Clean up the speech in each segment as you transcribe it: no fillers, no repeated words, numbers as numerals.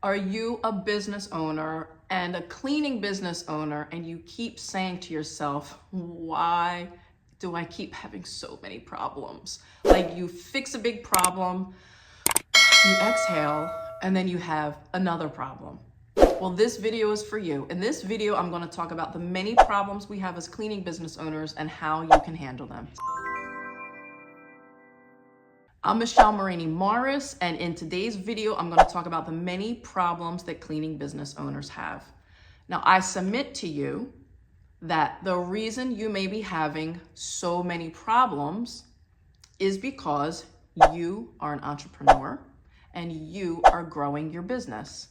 Are you a business owner and a cleaning business owner, and you keep saying to yourself, why do I keep having so many problems? Like, you fix a big problem, you exhale, and then you have another problem. Well, this video is for you. In this video, I'm going to talk about the many problems we have as cleaning business owners and how you can handle them. I'm Moragne-Morris, and in today's video, I'm going to talk about the many problems that cleaning business owners have. Now, I submit to you that the reason you may be having so many problems is because you are an entrepreneur and you are growing your business.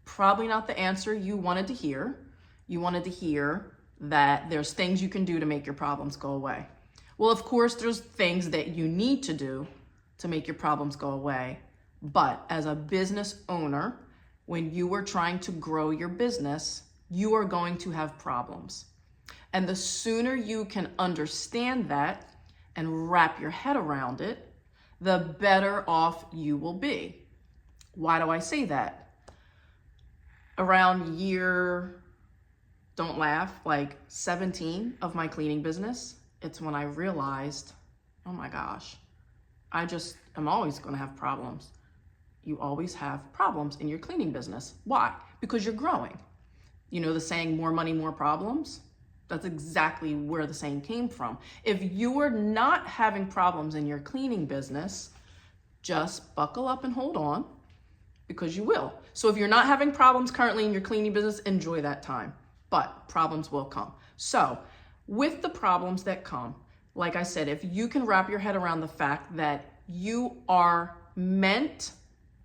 Probably not the answer you wanted to hear. You wanted to hear that there's things you can do to make your problems go away. Well, of course, there's things that you need to do to make your problems go away. But as a business owner, when you are trying to grow your business, you are going to have problems. And the sooner you can understand that and wrap your head around it, the better off you will be. Why do I say that? Around year, don't laugh, like 17 of my cleaning business, it's when I realized, oh my gosh, I'm always going to have problems. You always have problems in your cleaning business. Why? Because you're growing. You know the saying, more money, more problems? That's exactly where the saying came from. If you are not having problems in your cleaning business, just buckle up and hold on, because you will. So if you're not having problems currently in your cleaning business, enjoy that time. But problems will come. So with the problems that come, like I said, if you can wrap your head around the fact that you are meant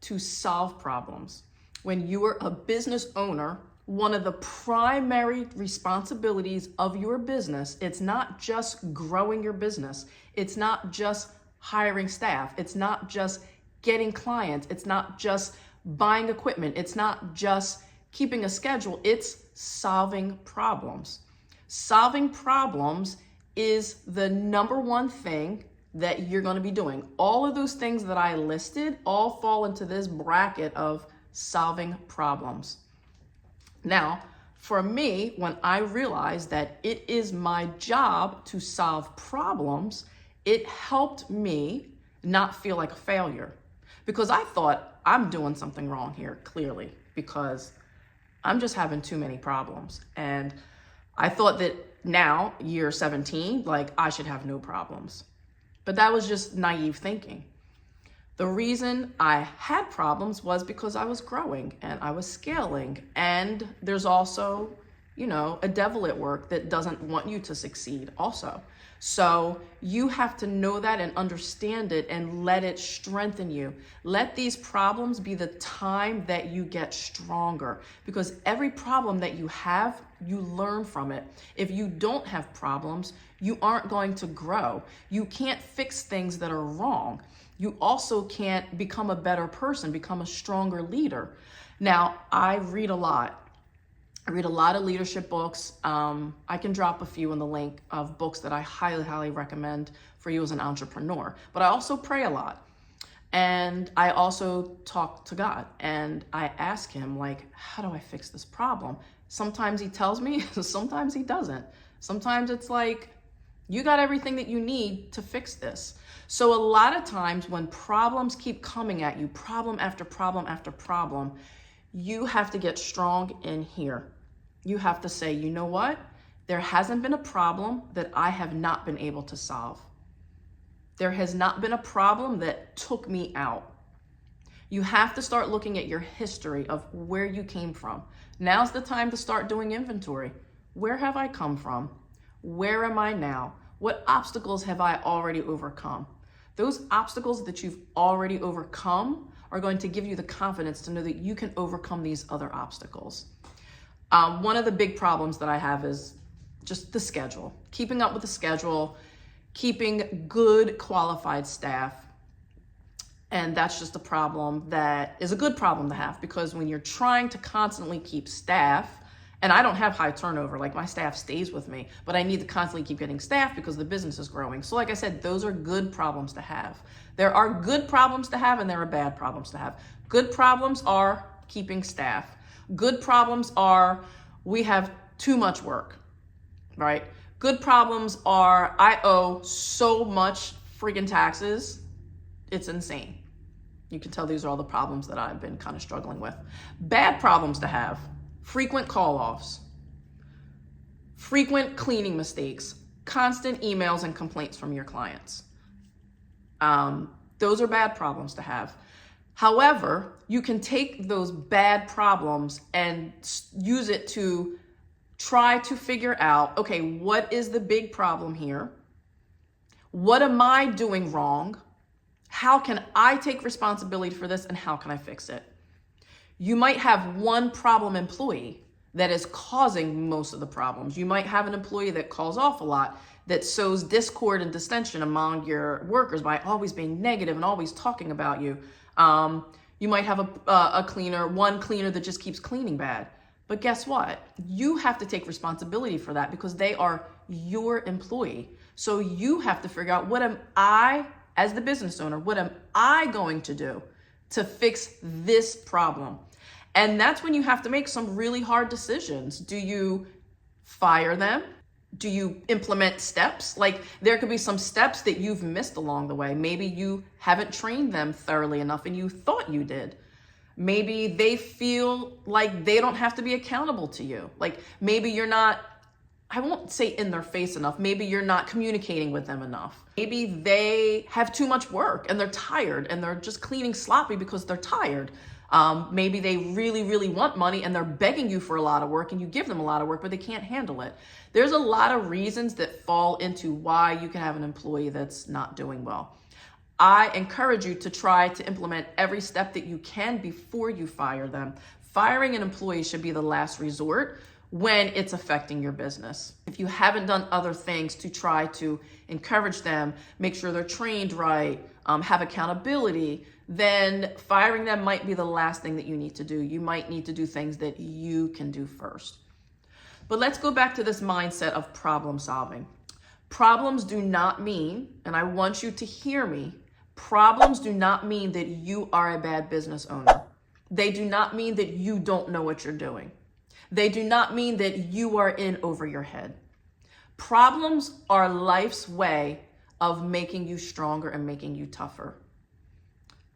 to solve problems. When you are a business owner, one of the primary responsibilities of your business, it's not just growing your business. It's not just hiring staff. It's not just getting clients. It's not just buying equipment. It's not just keeping a schedule. It's solving problems. Solving problems is the number one thing that you're going to be doing. All of those things that I listed all fall into this bracket of solving problems. Now, for me, when I realized that it is my job to solve problems, it helped me not feel like a failure, because I thought I'm doing something wrong here, clearly, because I'm just having too many problems. And I thought that now, year 17, like I should have no problems. But that was just naive thinking. The reason I had problems was because I was growing and I was scaling. And there's also, a devil at work that doesn't want you to succeed also. So you have to know that and understand it and let it strengthen you. Let these problems be the time that you get stronger, because every problem that you have, you learn from it. If you don't have problems, you aren't going to grow. You can't fix things that are wrong. You also can't become a better person, become a stronger leader. Now, I read a lot. I read a lot of leadership books. I can drop a few in the link of books that I highly, highly recommend for you as an entrepreneur. But I also pray a lot. And I also talk to God. And I ask him, how do I fix this problem? Sometimes he tells me, sometimes he doesn't. Sometimes it's like, you got everything that you need to fix this. So a lot of times when problems keep coming at you, problem after problem after problem, you have to get strong in here. You have to say, you know what? There hasn't been a problem that I have not been able to solve. There has not been a problem that took me out. You have to start looking at your history of where you came from. Now's the time to start doing inventory. Where have I come from? Where am I now? What obstacles have I already overcome? Those obstacles that you've already overcome are going to give you the confidence to know that you can overcome these other obstacles. One of the big problems that I have is just the schedule, keeping up with the schedule, keeping good qualified staff. And that's just a problem that is a good problem to have, because when you're trying to constantly keep staff And I don't have high turnover. Like, my staff stays with me, but I need to constantly keep getting staff because the business is growing. So like I said, those are good problems to have. There are good problems to have and there are bad problems to have. Good problems are keeping staff. Good problems are we have too much work, right? Good problems are I owe so much freaking taxes. It's insane. You can tell these are all the problems that I've been kind of struggling with. Bad problems to have: frequent call-offs, frequent cleaning mistakes, constant emails and complaints from your clients. Those are bad problems to have. However, you can take those bad problems and use it to try to figure out, okay, what is the big problem here? What am I doing wrong? How can I take responsibility for this, and how can I fix it? You might have one problem employee that is causing most of the problems. You might have an employee that calls off a lot, that sows discord and distension among your workers by always being negative and always talking about you. You might have one cleaner that just keeps cleaning bad. But guess what? You have to take responsibility for that because they are your employee. So you have to figure out, what am I, as the business owner, what am I going to do to fix this problem? And that's when you have to make some really hard decisions. Do you fire them? Do you implement steps? Like, there could be some steps that you've missed along the way. Maybe you haven't trained them thoroughly enough and you thought you did. Maybe they feel like they don't have to be accountable to you. Like, maybe you're not, I won't say in their face enough. Maybe you're not communicating with them enough. Maybe they have too much work and they're tired and they're just cleaning sloppy because they're tired. Maybe they really, really want money and they're begging you for a lot of work and you give them a lot of work, but they can't handle it. There's a lot of reasons that fall into why you can have an employee that's not doing well. I encourage you to try to implement every step that you can before you fire them. Firing an employee should be the last resort when it's affecting your business. If you haven't done other things to try to encourage them, make sure they're trained right, have accountability, then firing them might be the last thing that you need to do. You might need to do things that you can do first. But let's go back to this mindset of problem solving. Problems do not mean, and I want you to hear me, problems do not mean that you are a bad business owner. They do not mean that you don't know what you're doing. They do not mean that you are in over your head. Problems are life's way of making you stronger and making you tougher.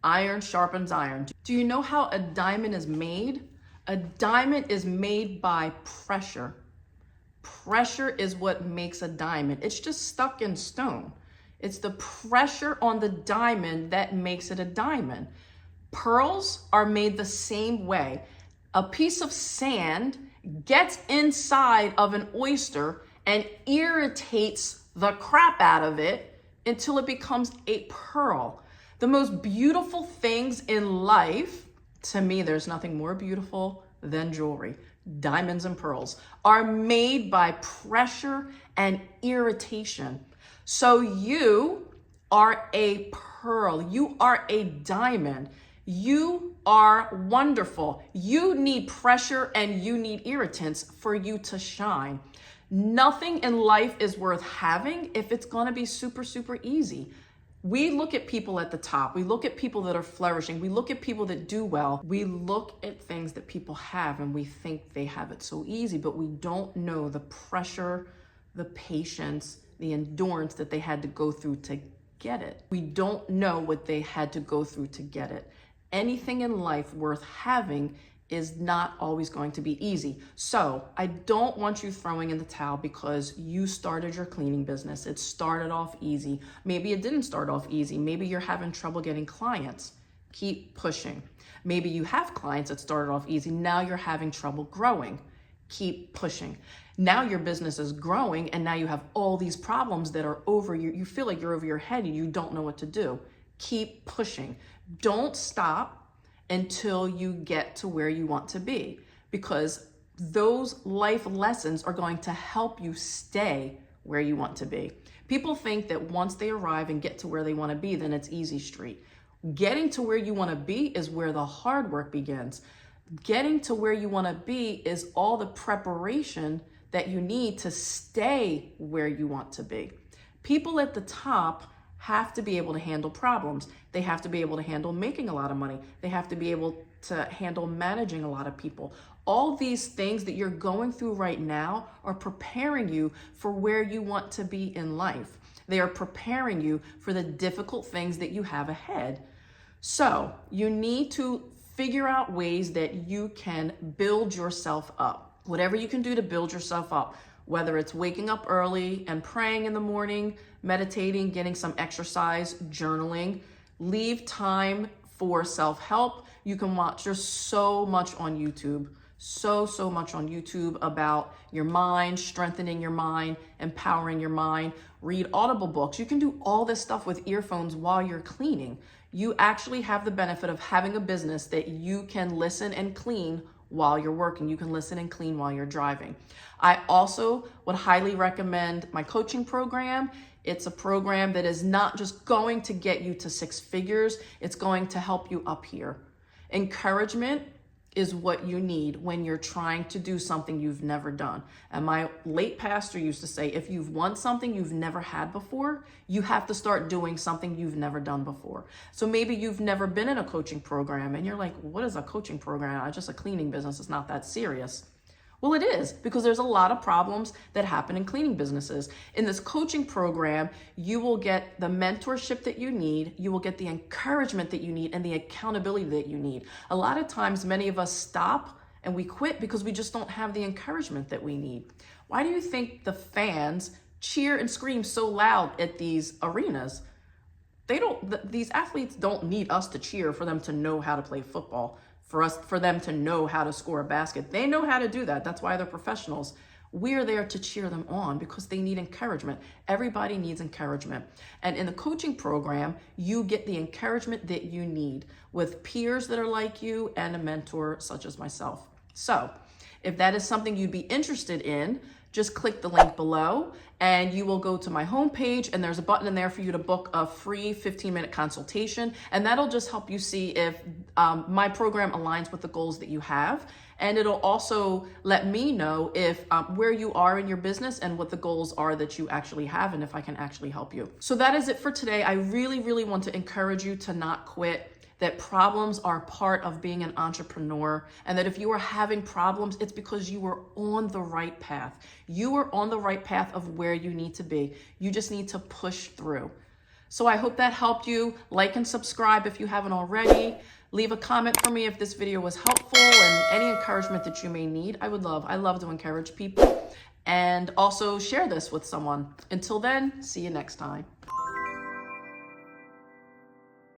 Iron sharpens iron. Do you know how a diamond is made? A diamond is made by pressure. Pressure is what makes a diamond. It's just stuck in stone. It's the pressure on the diamond that makes it a diamond. Pearls are made the same way. A piece of sand gets inside of an oyster and irritates the crap out of it until it becomes a pearl. The most beautiful things in life, to me, there's nothing more beautiful than jewelry. Diamonds and pearls are made by pressure and irritation. So you are a pearl. You are a diamond. You are wonderful. You need pressure and you need irritants for you to shine. Nothing in life is worth having if it's going to be super, super easy. We look at people at the top. We look at people that are flourishing. We look at people that do well. We look at things that people have and we think they have it so easy, but we don't know the pressure, the patience, the endurance that they had to go through to get it. We don't know what they had to go through to get it. Anything in life worth having is not always going to be easy. So I don't want you throwing in the towel because you started your cleaning business. It started off easy. Maybe it didn't start off easy. Maybe you're having trouble getting clients. Keep pushing. Maybe you have clients that started off easy. Now you're having trouble growing. Keep pushing. Now your business is growing and now you have all these problems that are over you. You feel like you're over your head and you don't know what to do. Keep pushing. Don't stop until you get to where you want to be, because those life lessons are going to help you stay where you want to be. People think that once they arrive and get to where they want to be, then it's easy street. Getting to where you want to be is where the hard work begins. Getting to where you want to be is all the preparation that you need to stay where you want to be. People at the top have to be able to handle problems. They have to be able to handle making a lot of money. They have to be able to handle managing a lot of people. All these things that you're going through right now are preparing you for where you want to be in life. They are preparing you for the difficult things that you have ahead. So you need to figure out ways that you can build yourself up. Whatever you can do to build yourself up, whether it's waking up early and praying in the morning, meditating, getting some exercise, journaling, leave time for self-help. You can watch, there's so much on YouTube, so much on YouTube about your mind, strengthening your mind, empowering your mind. Read Audible books. You can do all this stuff with earphones while you're cleaning. You actually have the benefit of having a business that you can listen and clean while you're working. You can listen and clean while you're driving. I also would highly recommend my coaching program. It's a program that is not just going to get you to 6 figures. It's going to help you up here. Encouragement is what you need when you're trying to do something you've never done. And my late pastor used to say, if you've won something you've never had before, you have to start doing something you've never done before. So maybe you've never been in a coaching program and you're like, what is a coaching program? It's just a cleaning business. It's not that serious. Well, it is, because there's a lot of problems that happen in cleaning businesses. In this coaching program, you will get the mentorship that you need, you will get the encouragement that you need, and the accountability that you need. A lot of times, many of us stop and we quit because we just don't have the encouragement that we need. Why do you think the fans cheer and scream so loud at these arenas? These athletes don't need us to cheer for them to know how to play football. For them to know how to score a basket. They know how to do that. That's why they're professionals. We're there to cheer them on because they need encouragement. Everybody needs encouragement. And in the coaching program, you get the encouragement that you need with peers that are like you and a mentor such as myself. So if that is something you'd be interested in, just click the link below and you will go to my homepage, and there's a button in there for you to book a free 15-minute consultation. And that'll just help you see if my program aligns with the goals that you have. And it'll also let me know if where you are in your business and what the goals are that you actually have, and if I can actually help you. So that is it for today. I really want to encourage you to not quit, that problems are part of being an entrepreneur, and that if you are having problems, it's because you are on the right path. You are on the right path of where you need to be. You just need to push through. So I hope that helped you. Like and subscribe if you haven't already. Leave a comment for me if this video was helpful, and any encouragement that you may need. I love to encourage people. And also share this with someone. Until then, see you next time.